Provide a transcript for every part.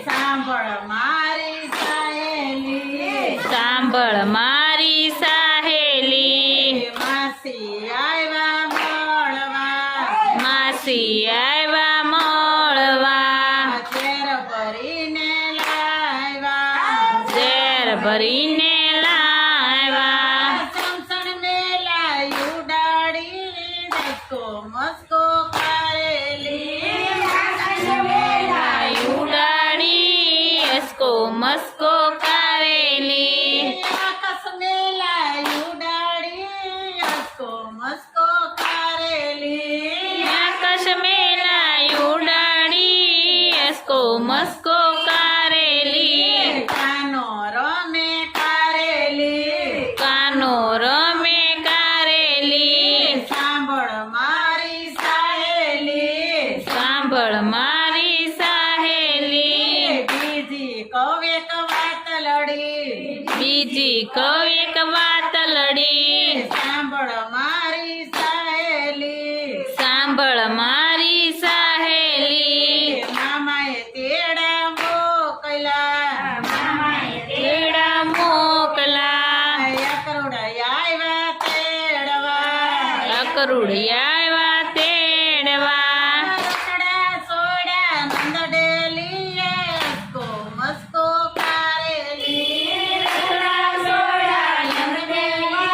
સાંભળ મારી સહેલી, સાંભળ મારી સહેલી, માસી આવ્યા મળવા, માસી આવ્યા મળવા, ઝેર ભરીને લાવ્યા, ઝેર ભરીને લાવ્યા, સમસણ મેલા ઉડાડી દસકો મસ્કો કરેલી, ઉડાડી એસકો મસ્કો કરેલી, આકાશ મેલા ઉડાડી અસકો મસ્કો કરેલી, આકાશ મેલા ઉડાડી એસકો મસ્કો કરેલી, કાનો રમે કરેલી, કાનો રમે કરેલી, સાંભળ મારી સહેલી, સાંભળ મારી સહેલી, બીજી કવેક વાત લડી, બીજી કહું એક વાત લડી, સાંભળ મારી સહેલી, સાંભળ મારી સહેલી, મામાએ તેડા મોકલા, તેડા મોકલા, અકરુડા આવ્યા તેડવા, અકરુડ આવ્યા તેડવા, રખડા સોડા નંદ ડેલીએ અસકો મસ્કો કરેલી, રખડા સોડા નંદ ડેલીએ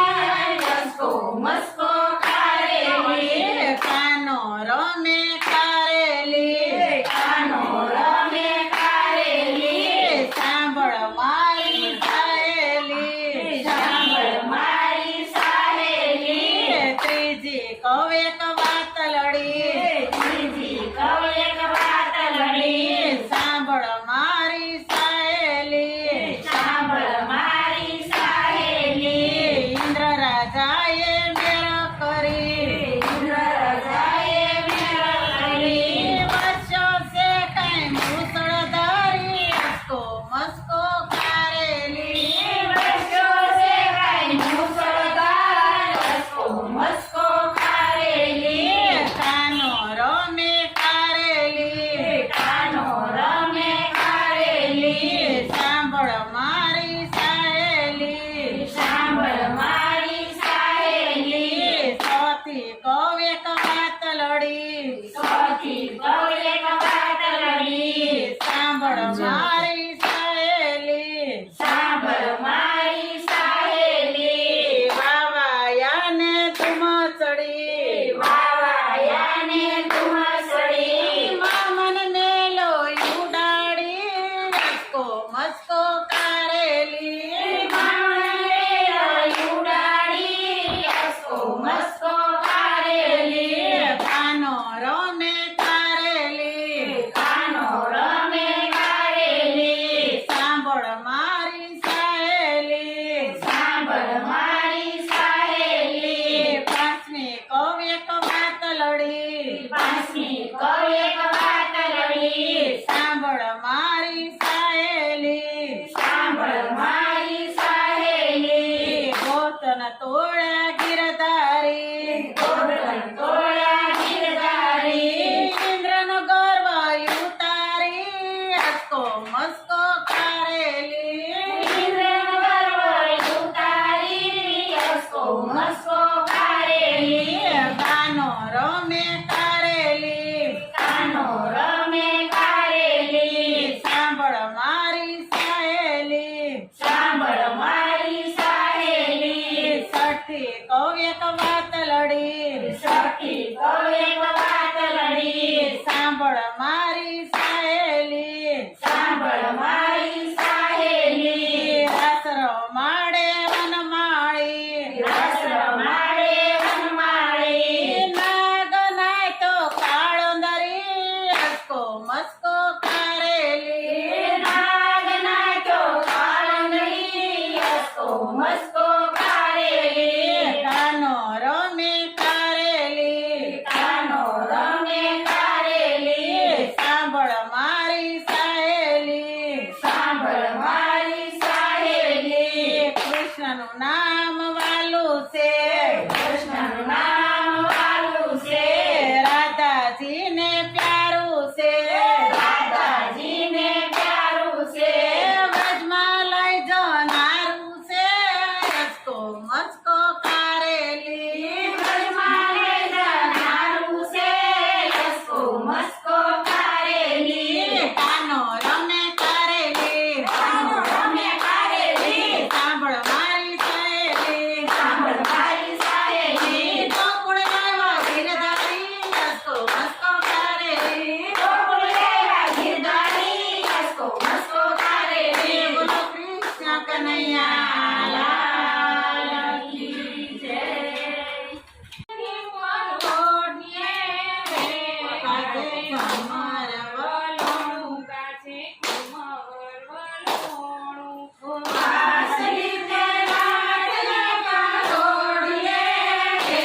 અસકો મસ્કો કરેલી, કાનો રમે કરેલી, કાનો રમે કરેલી, સાંભળ મારી સહેલી, સાંભળ મારી સહેલી, ત્રીજી કવેક વાત લડી, ત્રીજી કવેક વાત લડી, સાંભળ મારી સહેલી, સાંભળ મારી સહેલી, ઇન્દ્ર રાજાએ મેળ કરી, ઇન્દ્ર રાજાએ મેળ કરી, વર્ષો છે કઈ મુસળધારી અસકો મસ્કો કરેલી, વર્ષો છે કઈ મુસળધાર અસકો મસ્કો કરેલી, કાનો રમે કરેલી, કાનો રમે કરેલી, સાંભળ મારી સહેલી, સાંભળ મારી સહેલી, સૌથી કવેક વાત લડી, સૌથી કવેક વાત લડી, સાંભળ મારી સહેલી, સાંભળ મારી સહેલી, વાવાયાને ધુમસડી, વાવાયાને ધુમસડી, મામન મેલો ઉડાડી અસકો મસ્કો કરેલી, મામન મેલો ઉડાડી અસકો મસ્કો કરેલી, કાનો રમે કરેલી, કાનો રમે કરેલી, સાંભળ મારી સહેલી, સાંભળ મારી સહેલી, પાંચમી કવેક વાત લડી, પાંચમી કવેક વાત લડી, સાંભળ મારી સહેલી, સાંભળ મારી સહેલી, ગોતન તોડા ગિરધારી, ગોતન તોડા ગિરધારી, ઇન્દ્રનો ગર્વ ઉતારી અસકો મસ્કો કરેલી, ઇન્દ્રનો ગર્વ ઉતારી અસકો મસ્કો કરેલી, કાનો રમે કરેલી, કાનો રમે કરેલી, સાંભળ મારી સહેલી, સાંભળ મારી સહેલી, સઠી કવેક વાત લડી, સઠી કવેક વાત લડી, સાંભળ મારી સહેલી, સાંભળ મારી વાંસળી તે વાટલા પરોડીએ રે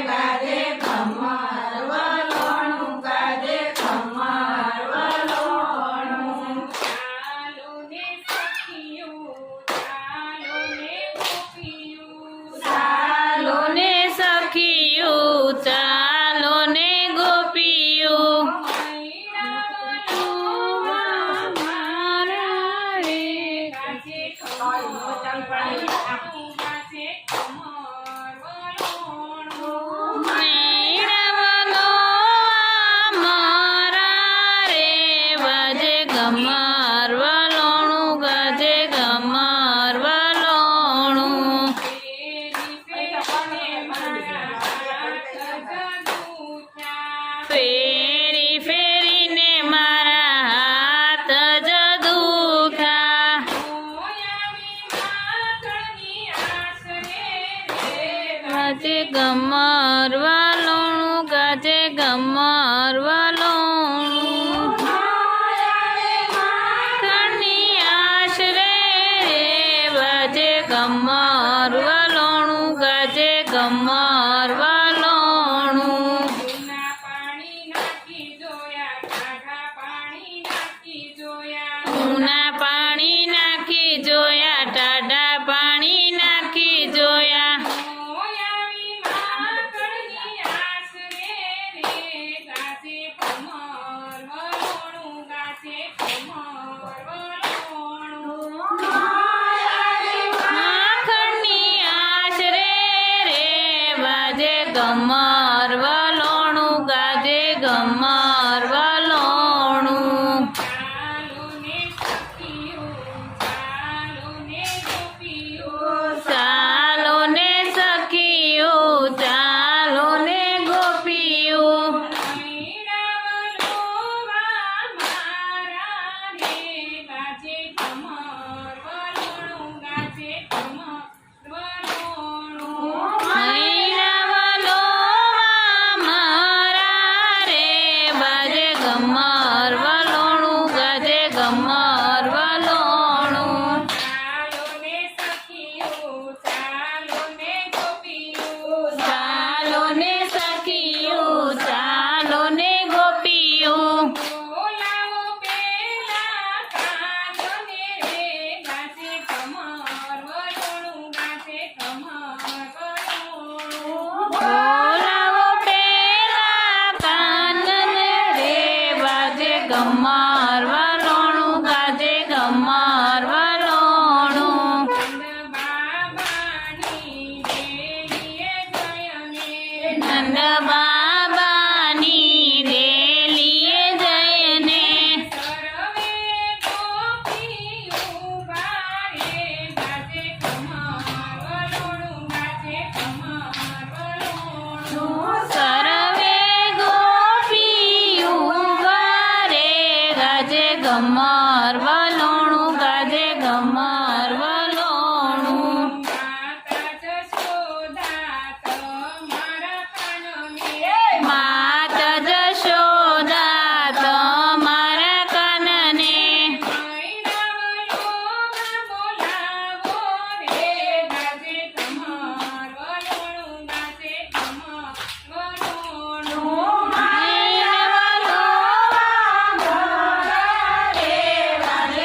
ગાજે ખમર વલોણું ગાજે ખમર વલોણું ચાલો ને સખીયું ચાલો ને ગોપીયું મારા રે મેળવલો મારા રે વાજે ગમર વલોણું ગાજે ગમર વલોણું ફેરી ફેરીને મારા હાથ જ દુખા ગાજે ગમર વલોણું ગાજે ગમર વલોણું ઘરની આશરે વાજે ગમર વલોણું ગાજે ગમર વલોણું ઊના પાણી નાખી જોયા ટાઢા પાણી નાખી જોયા માખણની આશરે રે વાજે ગમર વલોણું ગાજે ગમર વલોણું ચાલો ને સખીયું ચાલો ને ગોપીયું મૈરાવલો મારા રે વાજે ગમર વલોણું ગાજે ગમર વલોણું ચાલો ને સખીયું ચાલો ને ગોપીયું બોલાવો પેલા કાનને રે વાજે ગમર વલોણું ગાજે ગમર વલોણું નંદ બાબાની ડેલીએ જઈને સર્વે ગોપી ઉભા રે ગાજે ગમર વલોણું ગાજે ગમર વલોણું માત જશોદા તમારા કાનને મેળવલો મારા રે વાજે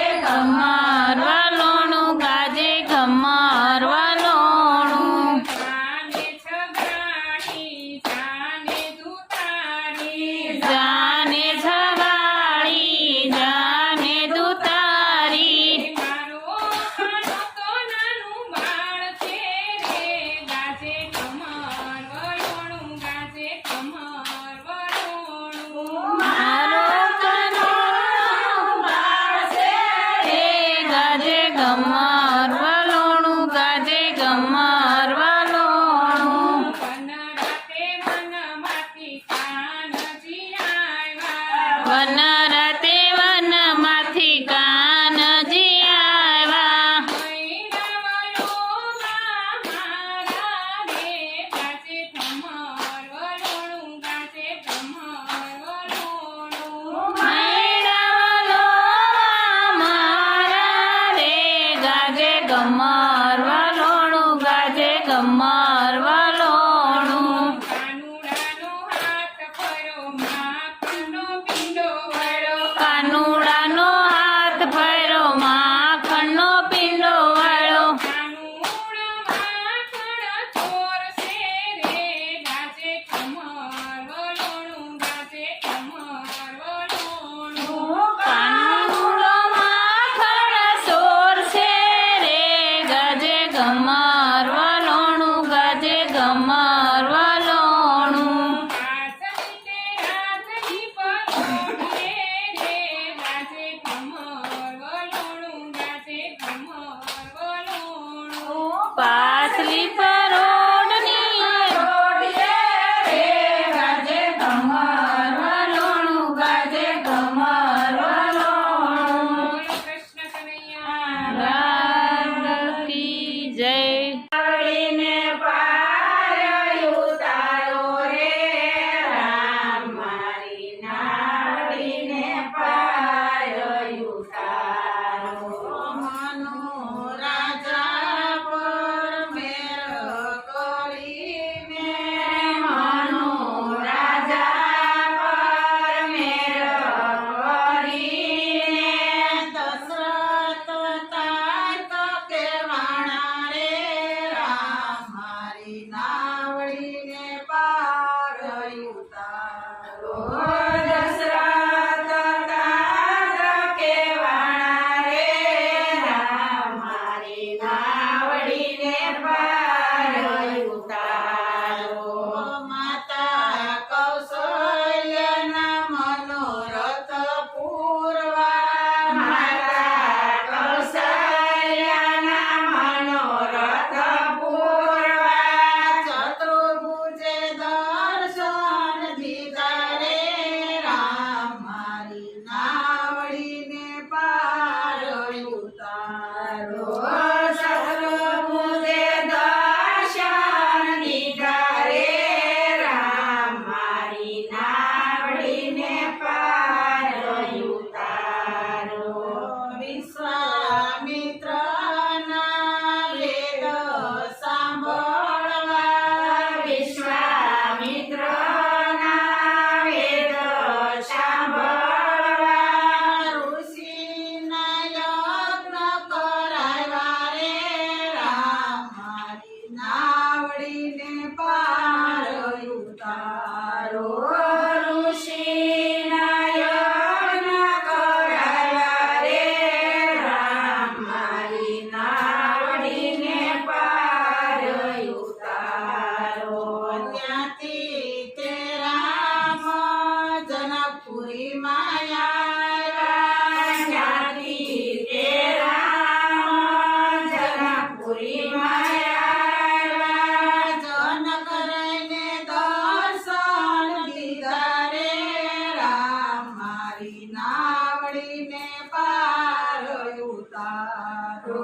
ઉતારો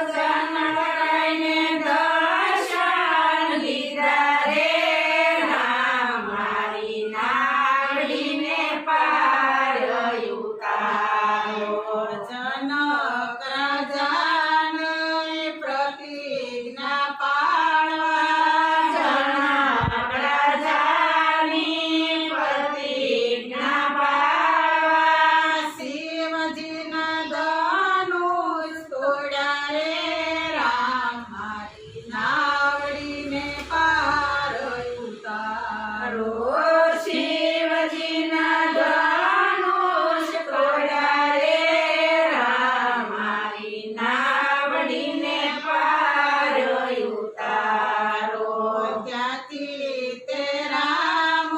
જનરાયને દર્શન લીધા રે રામ મારી નાવડીને પાર ઉતારો જનક રાજાને પ્રતિજ્ઞા પાળવા જનક રાજાની પ્રતિજ્ઞા પાળવા શિવજીના ધનુષ તોડ્યા રે રામ મારી નાવડીને પાર ઉતારો શિવજીના ધનુષ તોડ્યા રે રામ મારી નાવડીને પાર ઉતારો ત્યાંથી તે રામ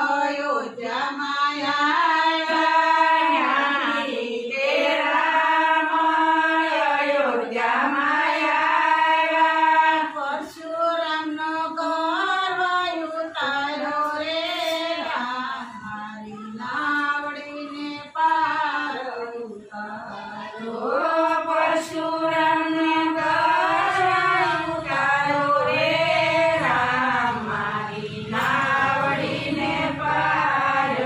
અયોધ્યામાં આવ્યા તે રામ અયોધ્યામાં આવ્યા પરશુરામનો ગર્વ ઉતાર્યો રે રામ મારી નાવડીને પાર ઉતારો પરશુરામને ગર્વ ઉતાર્યો રે રામ મારી નાવડીને પાર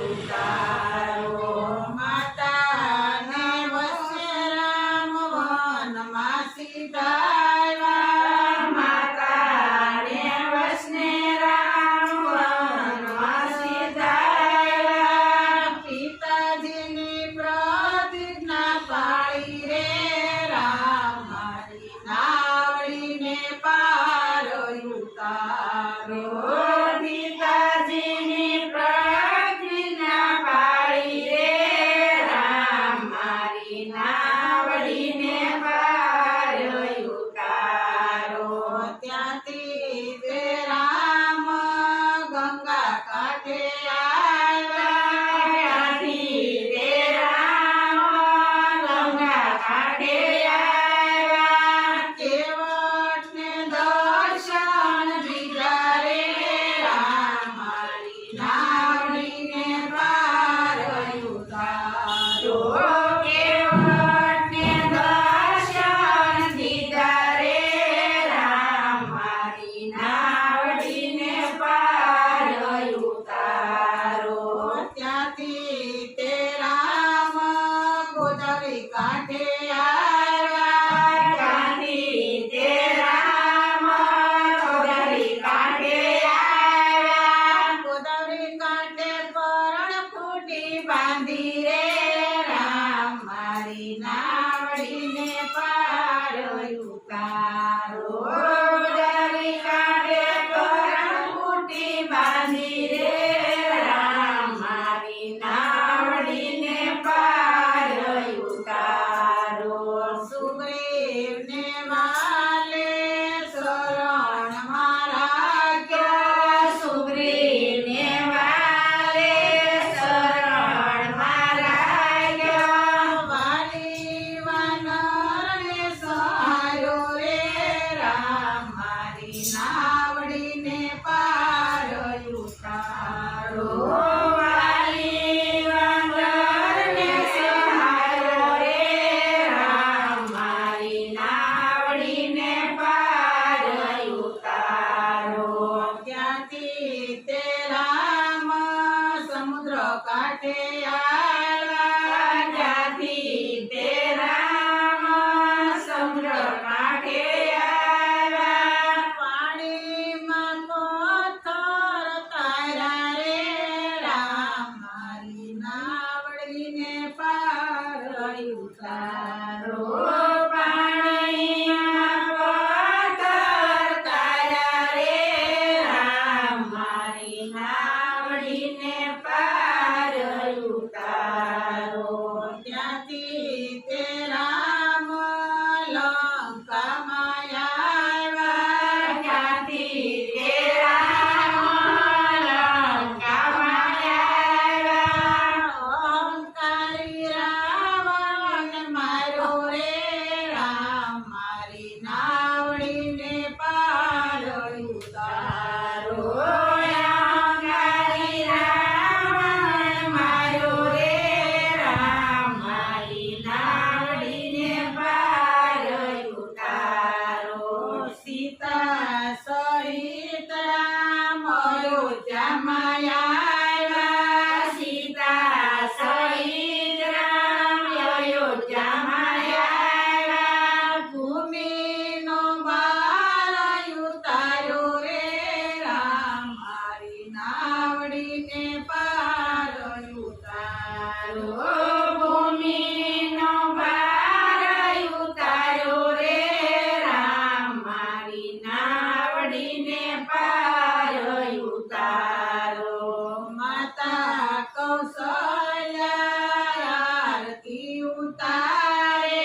ઉતારો માતાને વસે રામ વનમાં સીધાવ્યા માતાને વસને રામ વનમાં સીધાવ્યા પિતાજીની પ્રતિજ્ઞા પાળી રે રામ મારી નાવડીને પાર ઉતારો પિતાજીની પ્રતિજ્ઞા પાળી રે રામ મારી નાવડીને પાર ઉતારો ત્યાંથી તે રામ ગંગા કાંઠે આવ્યા ત્યાંથી તે રામ ગંગા કાંઠે આવ્યા કેવટને દર્શન દીધા રે રામ મારી નાવડીને પાર ઉતારો કેવટને દર્શન દીધા રે રામ મારી નાવડીને પાર ઉતારો ત્યાંથી તે રામ ગોદાવરી કાંઠે આવ્યા ત્યાંથી તે રામ ગોદાવરી કાંઠે આવ્યા ગોદાવરી કાંઠે પરણ ફૂટી બાંધી રે રામ મારી નાવડીને પાર ઉતારો ગોદાવરી કાંઠે પરણ ફૂટી બાંધી રે રામ મારી નાવડીને પાર ઉતારો સુગ્રીવને વાલે શરણમાં રાખ્યા સુગ્રીવને વાલે શરણમાં રાખ્યા વાલી વાનરને સહાયો રે રામ મારી નાવડીને પાર ઉતારો વાલી વાનરને સહાયો રે રામ મારી નાવડીને પાર ઉતારો ત્યાંથી તે રામ સમુદ્ર કાંઠે આવ્યા ત્યાંથી તે રામ સમુદ્ર કાંઠે આવ્યા પાણીમાં પથ્થર તાર્યા રે રામ મારી નાવડીને પાર ઉતારો પાણીમાં પથ્થર તાર્યા રે રામ મારી નાવડીને પાર ઉતારો ત્યાંથી તે રામ લંકામાં આવ્યા ત્યાંથી તે રામ લંકામાં આવ્યા અહંકારી રાવણ માર્યો રે ઉતારે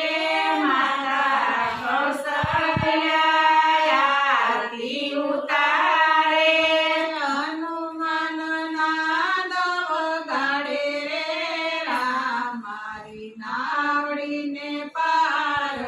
માતા કૌશલ્યા આરતી ઉતારે હનુમાનના દવ ગાડે રે રામ મારી નાવડીને પાર